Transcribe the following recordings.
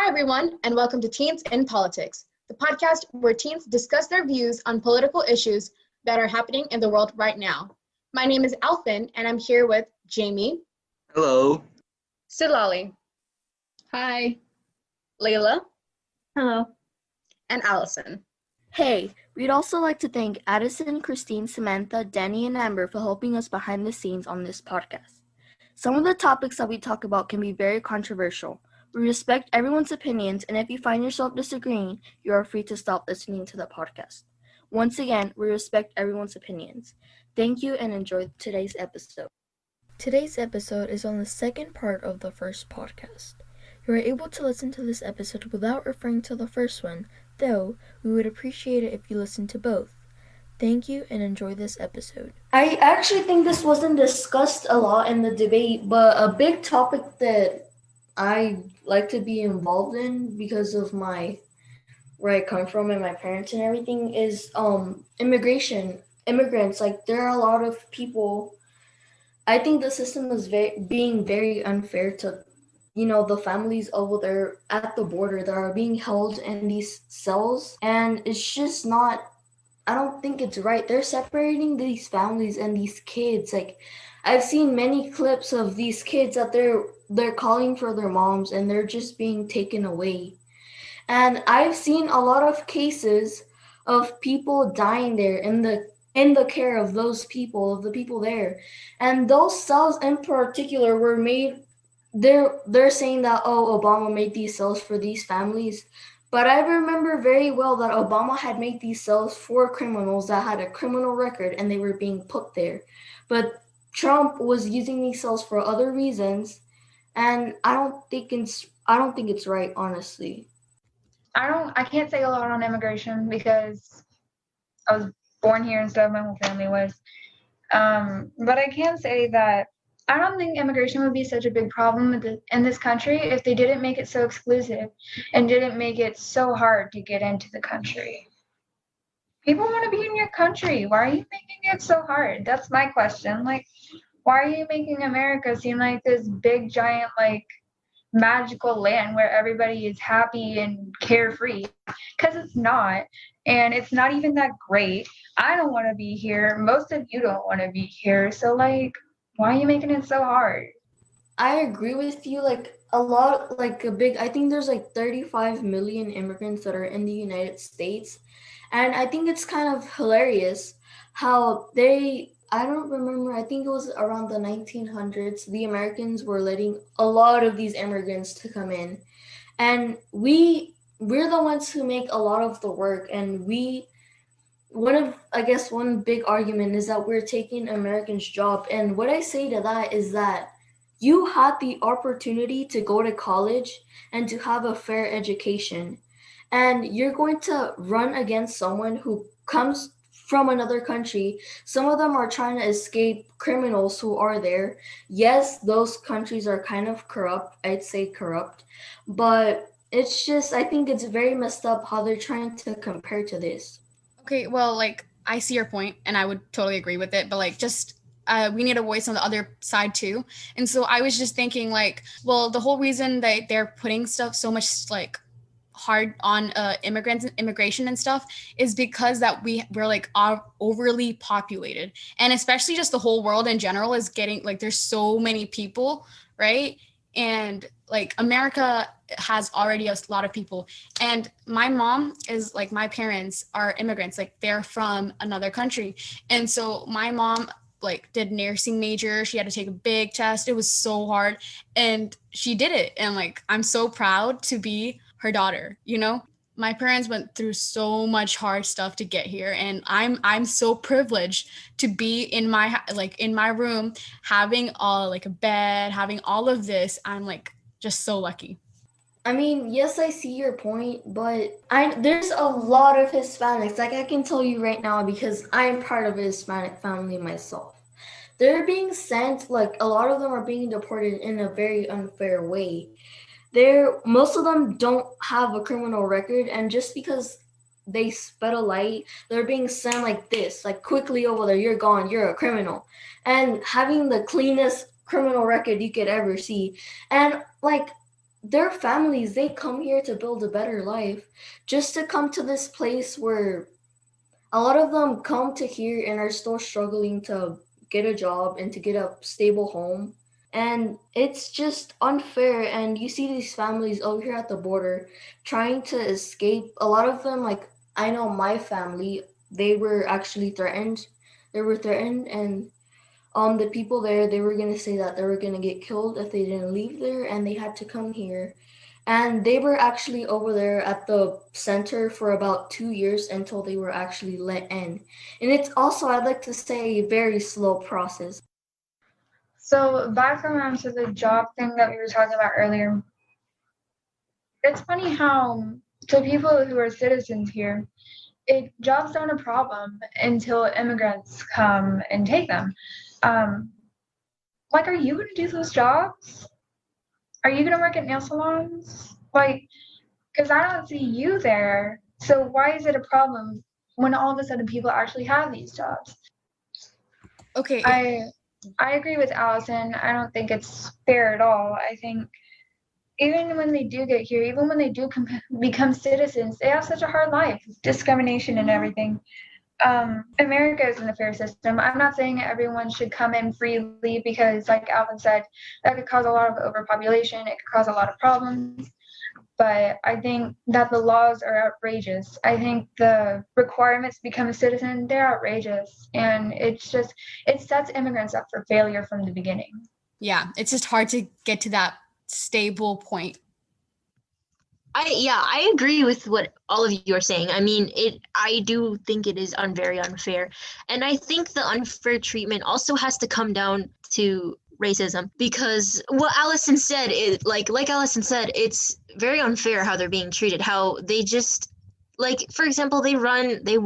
Hi, everyone, and welcome to Teens in Politics, the podcast where teens discuss their views on political issues that are happening in the world right now. My name is Alfin, and I'm here with Jamie. Hello. Silali. Hi. Layla. Hello. And Allison. Hey, we'd also like to thank Addison, Christine, Samantha, Danny, and Amber for helping us behind the scenes on this podcast. Some of the topics that we talk about can be very controversial. We respect everyone's opinions, and if you find yourself disagreeing, you are free to stop listening to the podcast. Once again, we respect everyone's opinions. Thank you and enjoy today's episode. Today's episode is on the second part of the first podcast. You are able to listen to this episode without referring to the first one, though we would appreciate it if you listened to both. Thank you and enjoy this episode. I actually think this wasn't discussed a lot in the debate, but a big topic that I like to be involved in because of where I come from and my parents and everything is immigration. Immigrants, there are a lot of people. I think the system is being very unfair to the families over there at the border that are being held in these cells, and it's just not, I don't think it's right. They're separating these families and these kids. I've seen many clips of these kids that they're calling for their moms and they're just being taken away. And I've seen a lot of cases of people dying there in the care of those people, of the people there. And those cells in particular were made, they're saying that, Obama made these cells for these families. But I remember very well that Obama had made these cells for criminals that had a criminal record and they were being put there. But Trump was using these cells for other reasons, and I don't think it's right, honestly. I can't say a lot on immigration because I was born here and stuff, my whole family was. But I can say that I don't think immigration would be such a big problem in this country if they didn't make it so exclusive and didn't make it so hard to get into the country. People want to be in your country. Why are you making it so hard? That's my question. Why are you making America seem like this big, giant, magical land where everybody is happy and carefree? Because it's not. And it's not even that great. I don't want to be here. Most of you don't want to be here. So, why are you making it so hard? I agree with you. I think there's 35 million immigrants that are in the United States. And I think it's kind of hilarious how I don't remember, I think it was around the 1900s, the Americans were letting a lot of these immigrants to come in. And we're the ones who make a lot of the work. And one big argument is that we're taking Americans' job. And what I say to that is that you had the opportunity to go to college and to have a fair education. And you're going to run against someone who comes from another country. Some of them are trying to escape criminals who are there. Yes, those countries are kind of corrupt. I'd say corrupt. But it's just, I think it's very messed up how they're trying to compare to this. Okay, well, I see your point, and I would totally agree with it, but we need a voice on the other side too. And so I was just thinking the whole reason that they're putting stuff so much hard on immigration and stuff is because that we're are overly populated, and especially just the whole world in general is getting there's so many people, right? And America has already a lot of people, and my mom is my parents are immigrants, they're from another country. And so my mom did nursing major. She had to take a big test. It was so hard, and she did it. And I'm so proud to be her daughter. My parents went through so much hard stuff to get here, and I'm so privileged to be in my in my room, having a bed, having all of this. I'm just so lucky. I mean, yes, I see your point, but there's a lot of Hispanics. I can tell you right now because I'm part of a Hispanic family myself. They're being sent, a lot of them are being deported in a very unfair way. Most of them don't have a criminal record, and just because they sped a light, they're being sent like this, quickly over there, you're gone, you're a criminal. And having the cleanest criminal record you could ever see. And their families, they come here to build a better life. Just to come to this place where a lot of them come to here and are still struggling to get a job and to get a stable home. And it's just unfair. And you see these families over here at the border trying to escape. A lot of them, like, I know my family, they were actually threatened. They were threatened, and the people there, they were gonna say that they were gonna get killed if they didn't leave there, and they had to come here. And they were actually over there at the center for about 2 years until they were actually let in. And it's also, I'd like to say, a very slow process. So back around to the job thing that we were talking about earlier. It's funny how to people who are citizens here, jobs aren't a problem until immigrants come and take them. Like, are you going to do those jobs? Are you going to work at nail salons? Like, because I don't see you there. So why is it a problem when all of a sudden people actually have these jobs? Okay. I agree with Allison. I don't think it's fair at all. I think even when they do get here, even when they do become citizens, they have such a hard life, discrimination and everything. America isn't a fair system. I'm not saying everyone should come in freely because, like Alvin said, that could cause a lot of overpopulation. It could cause a lot of problems. But I think that the laws are outrageous. I think the requirements to become a citizen, they're outrageous. And it sets immigrants up for failure from the beginning. Yeah, it's just hard to get to that stable point. I agree with what all of you are saying. I mean, I do think it is very unfair. And I think the unfair treatment also has to come down to racism, because what Allison said is like Allison said, it's very unfair how they're being treated, how they just, like, for example, they run a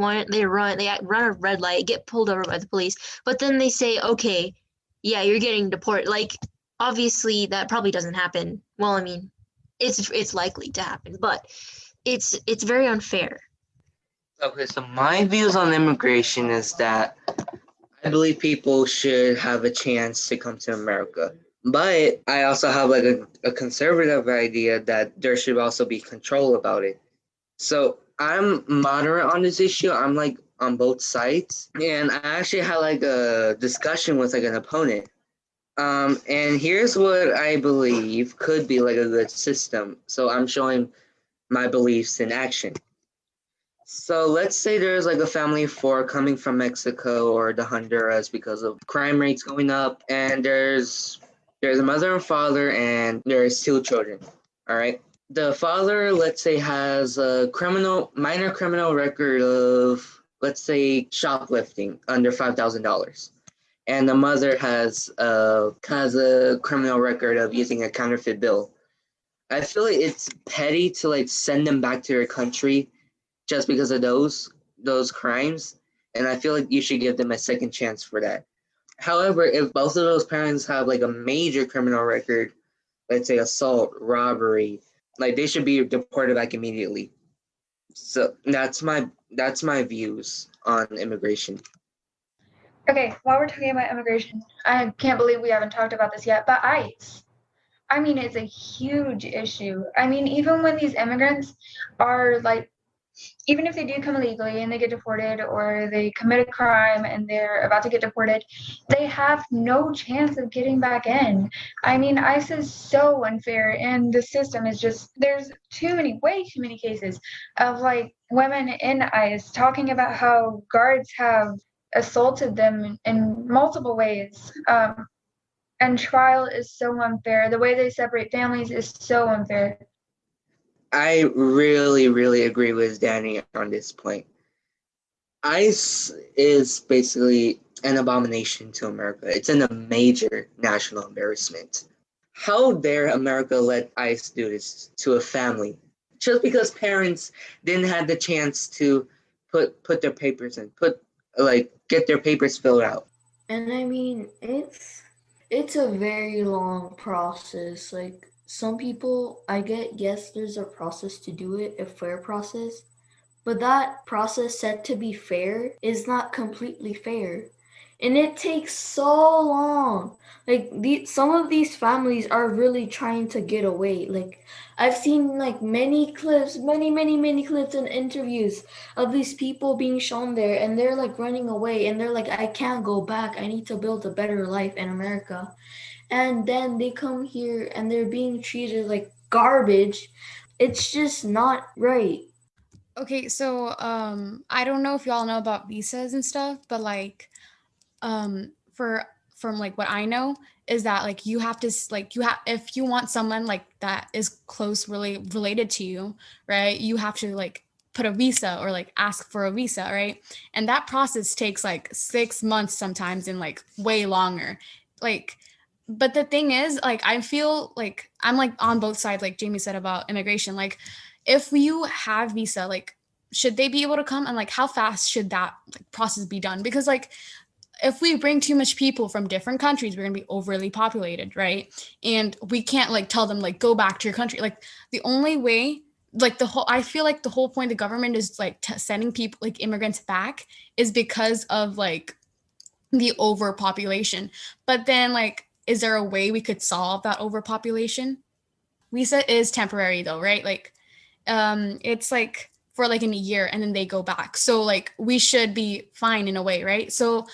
red light, get pulled over by the police, but then they say, okay, yeah, you're getting deported. Like, obviously that probably doesn't happen. Well, I mean, it's likely to happen, but it's very unfair. Okay, so my views on immigration is that I believe people should have a chance to come to America. But I also have like a conservative idea that there should also be control about it. So I'm moderate on this issue. I'm like on both sides. And I actually had like a discussion with like an opponent. And here's what I believe could be like a good system. So I'm showing my beliefs in action. So let's say there's like a family of four coming from Mexico or the Honduras because of crime rates going up, and there's a mother and father, and there's two children. All right. The father, let's say, has a minor criminal record of, let's say, shoplifting under $5,000. And the mother has a criminal record of using a counterfeit bill. I feel like it's petty to like send them back to their country just because of those crimes, and I feel like you should give them a second chance for that. However, if both of those parents have like a major criminal record, let's say assault, robbery, like they should be deported back immediately. So that's my views on immigration. Okay, while we're talking about immigration, I can't believe we haven't talked about this yet, but ICE. I mean, it's a huge issue. I mean, even when these immigrants are like, even if they do come illegally and they get deported, or they commit a crime and they're about to get deported, they have no chance of getting back in. I mean, ICE is so unfair, and the system is just, there's way too many cases of like women in ICE talking about how guards have assaulted them in multiple ways. And trial is so unfair. The way they separate families is so unfair. I really, really agree with Danny on this point. ICE is basically an abomination to America. It's a major national embarrassment. How dare America let ICE do this to a family just because parents didn't have the chance to put their papers in, get their papers filled out. And I mean, it's a very long process. Like, some people, I get, yes, there's a process to do it, a fair process, but that process said to be fair is not completely fair. and it takes so long. Like some of these families are really trying to get away. Like I've seen like many clips, many clips and interviews of these people being shown there, and they're like running away, and they're like, I can't go back. I need to build a better life in America. And then they come here and they're being treated like garbage. It's just not right. Okay, so I don't know if y'all know about visas and stuff, but like for from like what I know is that like you have to like you have if you want someone like that is close really related to you, right? You have to like put a visa or like ask for a visa, right? And that process takes like 6 months sometimes and like way longer. Like but the thing is like I feel like I'm like on both sides like Jamie said about immigration. Like if you have visa, like should they be able to come and like how fast should that like process be done? Because like if we bring too much people from different countries, we're going to be overly populated, right? And we can't like tell them like go back to your country. Like the only way like the whole I feel like the whole point the government is like sending people like immigrants back is because of like the overpopulation. But then like is there a way we could solve that overpopulation? Visa is temporary though, right? Like it's like for like in a year and then they go back. So like we should be fine in a way, right? So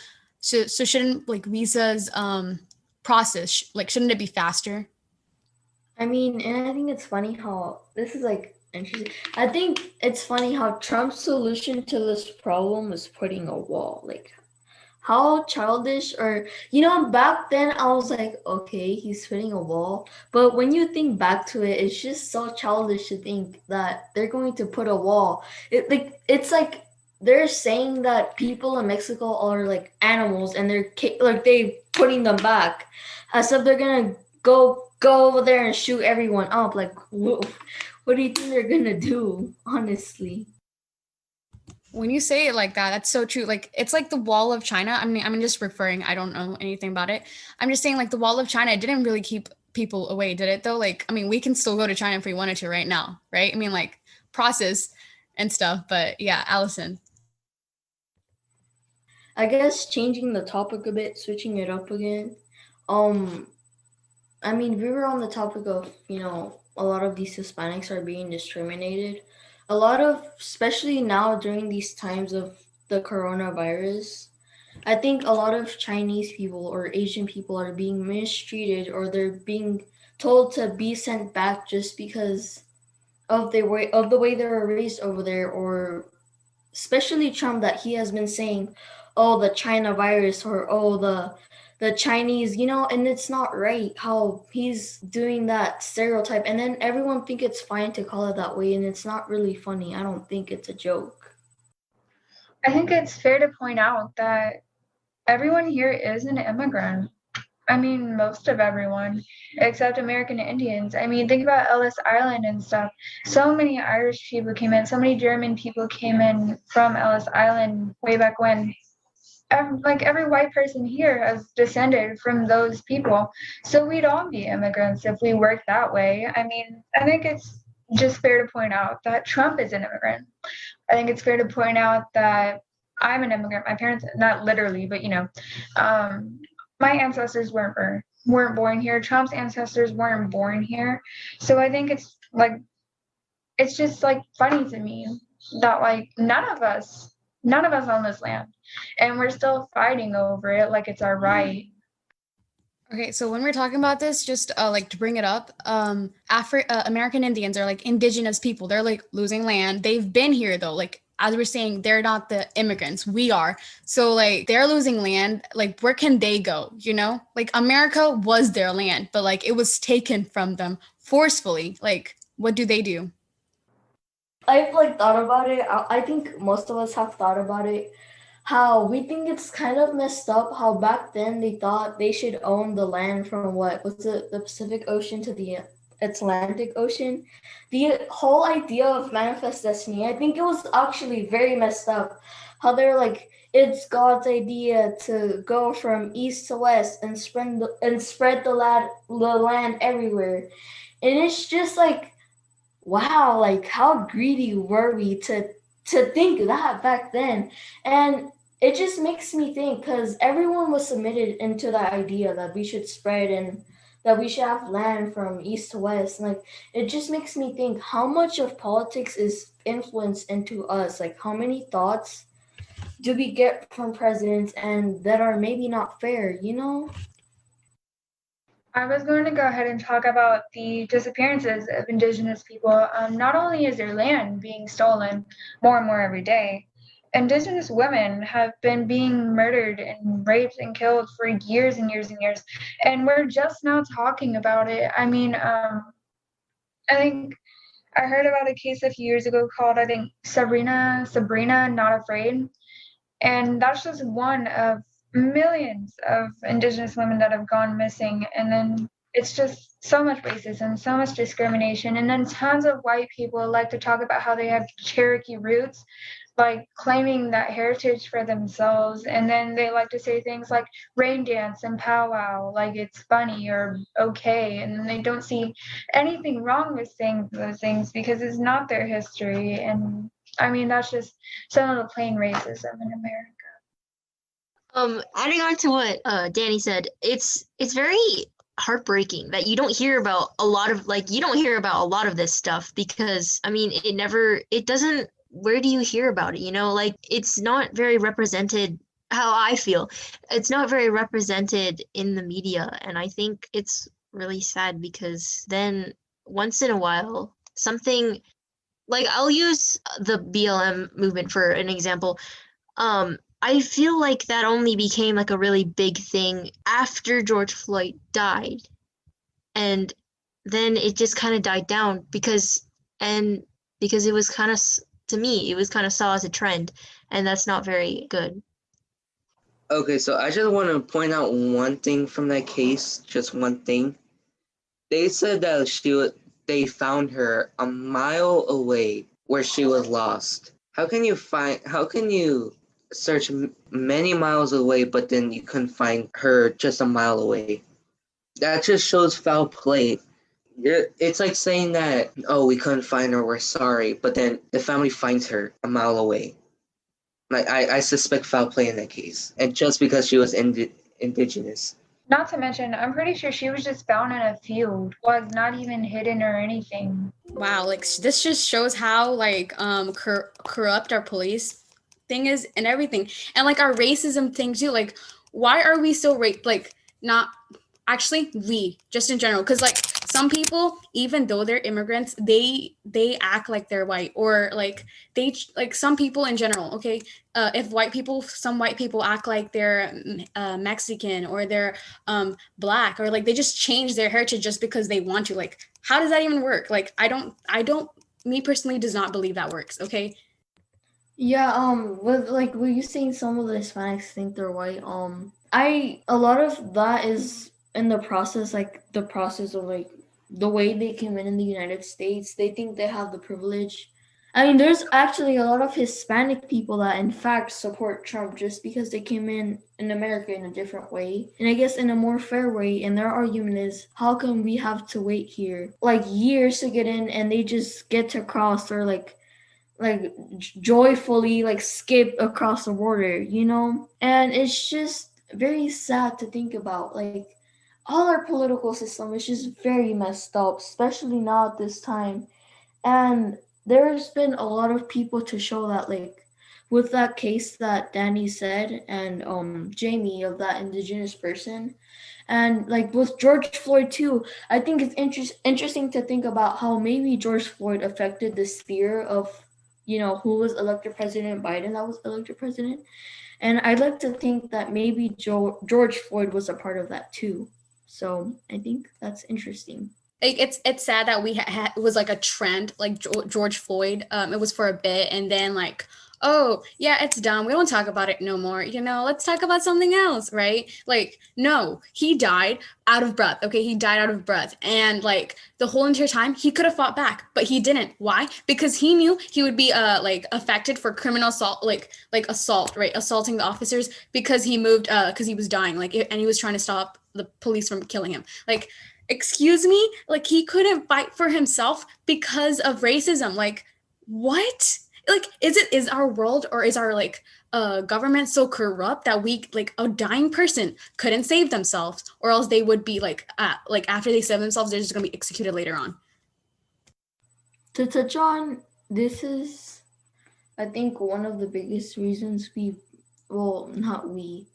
shouldn't like visas process like shouldn't it be faster? I mean, and I think it's funny how this is like interesting. I think it's funny how Trump's solution to this problem was putting a wall. Like how childish, or back then I was like, okay, he's putting a wall. But when you think back to it, it's just so childish to think that they're going to put a wall. It's like they're saying that people in Mexico are like animals, and they're like they putting them back, as if they're gonna go over there and shoot everyone up. Like, what do you think they're gonna do? Honestly. When you say it like that, that's so true. Like it's like the wall of China. I'm just referring, I don't know anything about it. I'm just saying like the wall of China didn't really keep people away, did it though? Like, I mean, we can still go to China if we wanted to right now, right? I mean, like process and stuff, but yeah, Allison. I guess changing the topic a bit, switching it up again. Um, I mean, we were on the topic of, a lot of these Hispanics are being discriminated. A lot of, especially now during these times of the coronavirus, I think a lot of Chinese people or Asian people are being mistreated, or they're being told to be sent back just because of the way they were raised over there, or especially Trump, that he has been saying, oh, the China virus, or oh, the Chinese, and it's not right how he's doing that stereotype, and then everyone think it's fine to call it that way, and it's not really funny. I don't think it's a joke. I think it's fair to point out that everyone here is an immigrant. I mean, most of everyone, except American Indians. I mean, think about Ellis Island and stuff. So many Irish people came in, so many German people came in from Ellis Island way back when. Every white person here has descended from those people. So we'd all be immigrants if we worked that way. I mean, I think it's just fair to point out that Trump is an immigrant. I think it's fair to point out that I'm an immigrant. My parents, not literally, but my ancestors weren't born here. Trump's ancestors weren't born here. So I think it's just like funny to me that like none of us own this land, and we're still fighting over it like it's our right. Okay, so when we're talking about this, just like to bring it up, American Indians are like indigenous people. They're like losing land. They've been here though. Like as we're saying, they're not the immigrants. We are. So like they're losing land. Like where can they go? Like America was their land, but like it was taken from them forcefully. Like what do they do? I've like thought about it. I think most of us have thought about it. How we think it's kind of messed up how back then they thought they should own the land from what was it, the Pacific Ocean to the Atlantic Ocean. The whole idea of manifest destiny, I think it was actually very messed up. How they're like, it's God's idea to go from east to west and spread the land everywhere. And it's just like, wow, like how greedy were we to think that back then? And it just makes me think, because everyone was submitted into that idea that we should spread and that we should have land from east to west. Like, it just makes me think how much of politics is influenced into us. Like, how many thoughts do we get from presidents and that are maybe not fair, you know? I was going to go ahead and talk about the disappearances of Indigenous people. Not only is their land being stolen more and more every day, Indigenous women have been being murdered and raped and killed for years and years and years. And we're just now talking about it. I mean, I think I heard about a case a few years ago called, I think, Sabrina Not Afraid. And that's just one of millions of Indigenous women that have gone missing. And then it's just so much racism, so much discrimination. And then tons of white people like to talk about how they have Cherokee roots, like claiming that heritage for themselves. And then they like to say things like rain dance and powwow, like it's funny or okay. And then they don't see anything wrong with saying those things because it's not their history. And I mean, that's just some of the plain racism in America. Adding on to what Danny said, it's very heartbreaking that you don't hear about a lot of this stuff, because I mean it doesn't, where do you hear about it? Like, it's not very represented. How I feel, it's not very represented in the media, and I think it's really sad, because then once in a while something, like, I'll use the BLM movement for an example. I feel like that only became like a really big thing after George Floyd died. And then it just kind of died down because it was kind of, to me, it was kind of saw as a trend, and that's not very good. Okay, so I just want to point out one thing from that case, just one thing. They said that they found her a mile away where she was lost. How can you search many miles away, but then you couldn't find her just a mile away? That just shows foul play. It's like saying that, oh, we couldn't find her, we're sorry, but then the family finds her a mile away. Like, I suspect foul play in that case, and just because she was indigenous. Not to mention, I'm pretty sure she was just found in a field, was not even hidden or anything. Wow, like this just shows how like corrupt our police thing is and everything, and like our racism thing too. Like, why are we so like not actually we just in general? Because like some people, even though they're immigrants, they act like they're white, or like they like some people in general. Okay, if some white people act like they're Mexican, or they're Black, or like they just change their heritage just because they want to. Like, how does that even work? Like, I don't me personally does not believe that works. Okay. Yeah, with like were you saying some of the Hispanics think they're white? A lot of that is in the process, like the process of like the way they came in the United States. They think they have the privilege. I mean, there's actually a lot of Hispanic people that in fact support Trump just because they came in America in a different way. And I guess in a more fair way. And their argument is, how come we have to wait here like years to get in, and they just get to cross, or like joyfully like skip across the border, you know? And it's just very sad to think about. Like, all our political system is just very messed up, especially now at this time. And there's been a lot of people to show that, like with that case that Danny said, and Jamie, of that indigenous person, and like with George Floyd too. I think it's interesting to think about how maybe George Floyd affected this fear of, who was elected president, Biden that was elected president. And I'd like to think that maybe George Floyd was a part of that too. So I think that's interesting. It's sad that it was like a trend, like George Floyd. It was for a bit, and then like, oh yeah, it's done. We don't talk about it no more. Let's talk about something else, right? Like, no, he died out of breath. Okay, he died out of breath, and like the whole entire time he could have fought back, but he didn't. Why? Because he knew he would be like affected for criminal assault, like assault, right? Assaulting the officers, because he moved, because he was dying, like, and he was trying to stop the police from killing him, like. Excuse me? Like, he couldn't fight for himself because of racism. Like, what? like, is our world or is our like government so corrupt that we like a dying person couldn't save themselves, or else they would be like after they save themselves, they're just gonna be executed later on. To touch on, this is, I think, one of the biggest reasons not we,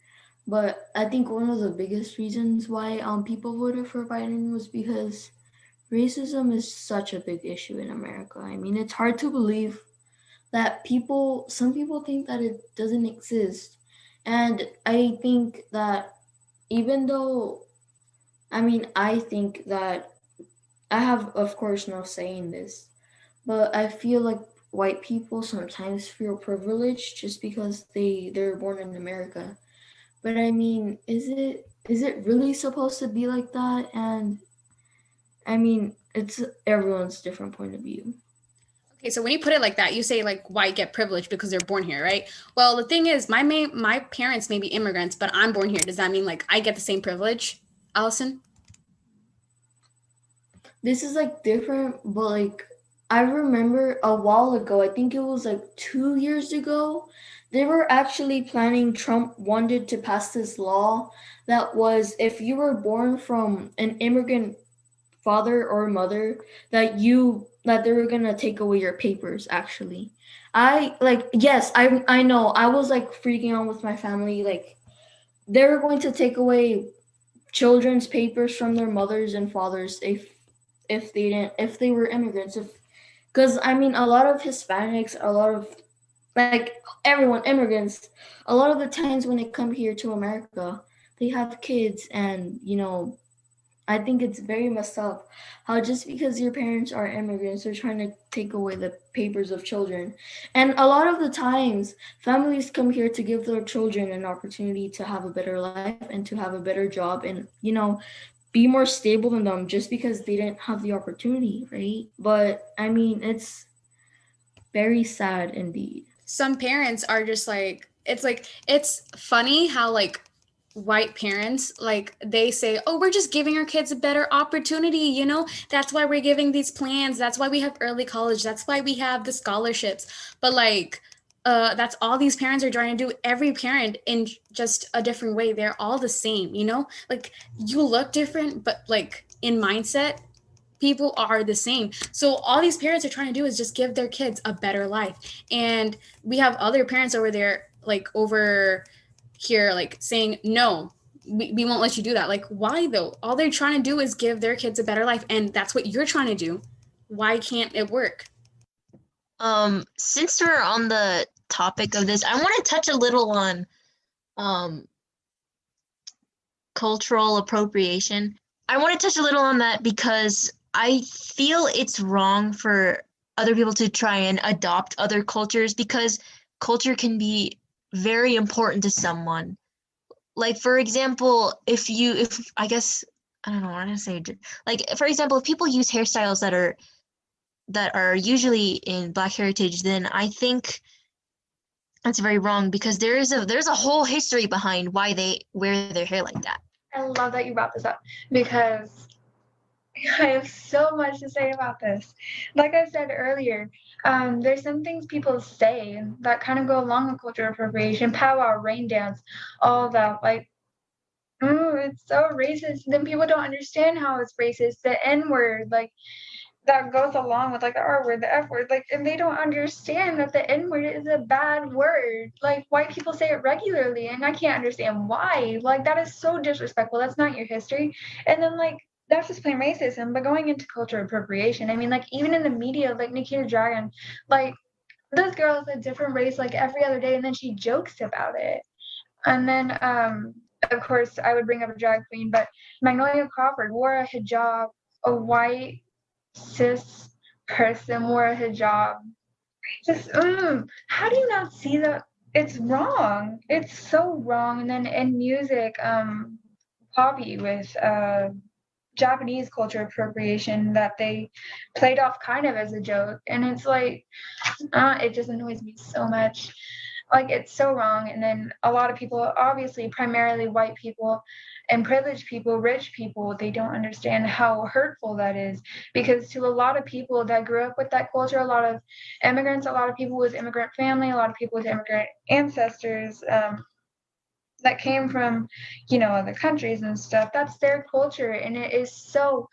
but I think one of the biggest reasons why people voted for Biden was because racism is such a big issue in America. I mean, it's hard to believe that some people think that it doesn't exist. And I think that even though, I think that I have, of course, no say in this, but I feel like white people sometimes feel privileged just because they're born in America. But I mean, is it really supposed to be like that? And I mean, it's everyone's different point of view. Okay, so when you put it like that, you say like white get privileged because they're born here, right? Well, the thing is, my parents may be immigrants, but I'm born here. Does that mean like I get the same privilege, Allison? This is like different, but like I remember a while ago, I think it was like 2 years ago, they were actually planning, Trump wanted to pass this law that was if you were born from an immigrant father or mother, that they were gonna take away your papers. Actually, I know, I was like freaking out with my family, like they were going to take away children's papers from their mothers and fathers if they were immigrants. Because I mean, a lot of Hispanics, a lot of like everyone, immigrants, a lot of the times when they come here to America, they have kids, and I think it's very messed up how just because your parents are immigrants, they're trying to take away the papers of children. And a lot of the times, families come here to give their children an opportunity to have a better life and to have a better job and, be more stable than them just because they didn't have the opportunity, right? But I mean, it's very sad indeed. Some parents are just like, it's funny how like white parents, like they say, oh, we're just giving our kids a better opportunity, that's why we're giving these plans, that's why we have early college, that's why we have the scholarships. But like that's all these parents are trying to do. Every parent in just a different way, they're all the same, like you look different, but like in mindset people are the same. So all these parents are trying to do is just give their kids a better life. And we have other parents over there, like over here, like saying, no, we won't let you do that. Like, why though? All they're trying to do is give their kids a better life. And that's what you're trying to do. Why can't it work? Since we're on the topic of this, I want to touch a little on cultural appropriation. I want to touch a little on that because I feel it's wrong for other people to try and adopt other cultures, because culture can be very important to someone. Like, for example, if I guess, I don't know what to say. Like, for example, if people use hairstyles that are usually in Black heritage, then I think that's very wrong, because there's a whole history behind why they wear their hair like that. I love that you brought this up, because I have so much to say about this. Like I said earlier, there's some things people say that kind of go along with cultural appropriation, powwow, rain dance, all that. Like, it's so racist. Then people don't understand how it's racist. The N word, like, that goes along with like the R word, the F word, like, and they don't understand that the N word is a bad word. Like, white people say it regularly, and I can't understand why. Like, that is so disrespectful. That's not your history. And then like, that's just plain racism. But going into cultural appropriation, I mean, like, even in the media, like Nikita Dragon, like, this girl is a different race like every other day, and then she jokes about it. And then of course I would bring up a drag queen, but Magnolia Crawford wore a hijab. A white cis person wore a hijab. Just how do you not see that? It's wrong. It's so wrong. And then in music, Poppy with Japanese culture appropriation that they played off kind of as a joke, and it's like it just annoys me so much. Like, it's so wrong. And then a lot of people, obviously primarily white people and privileged people, rich people, they don't understand how hurtful that is, because to a lot of people that grew up with that culture, a lot of immigrants, a lot of people with immigrant family, a lot of people with immigrant ancestors, that came from, other countries and stuff, that's their culture. And it is so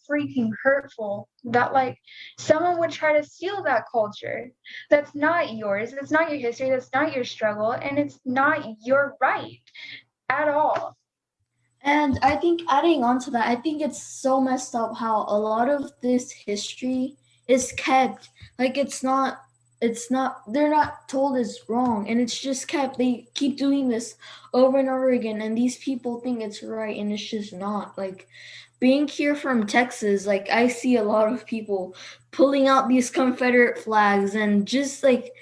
freaking hurtful that, like, someone would try to steal that culture. That's not yours, it's not your history, that's not your struggle, and it's not your right at all. And I think adding on to that, I think it's so messed up how a lot of this history is kept. Like, they're not told it's wrong, and it's just kept. They keep doing this over and over again, and these people think it's right, and it's just not. Like, being here from Texas, like, I see a lot of people pulling out these Confederate flags, and just like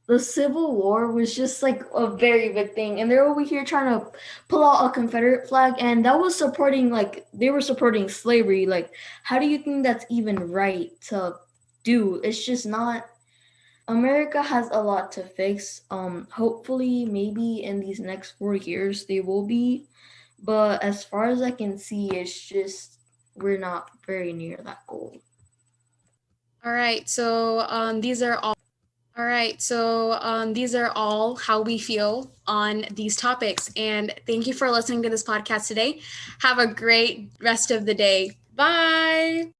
the Civil War was just like a very big thing, and they're over here trying to pull out a Confederate flag, and that was supporting, like, they were supporting slavery. Like, how do you think that's even right to do? It's just not. America has a lot to fix. Hopefully, maybe in these next 4 years they will be, but as far as I can see, it's just we're not very near that goal. All right, so these are all. All right, so these are all how we feel on these topics. And thank you for listening to this podcast today. Have a great rest of the day. Bye.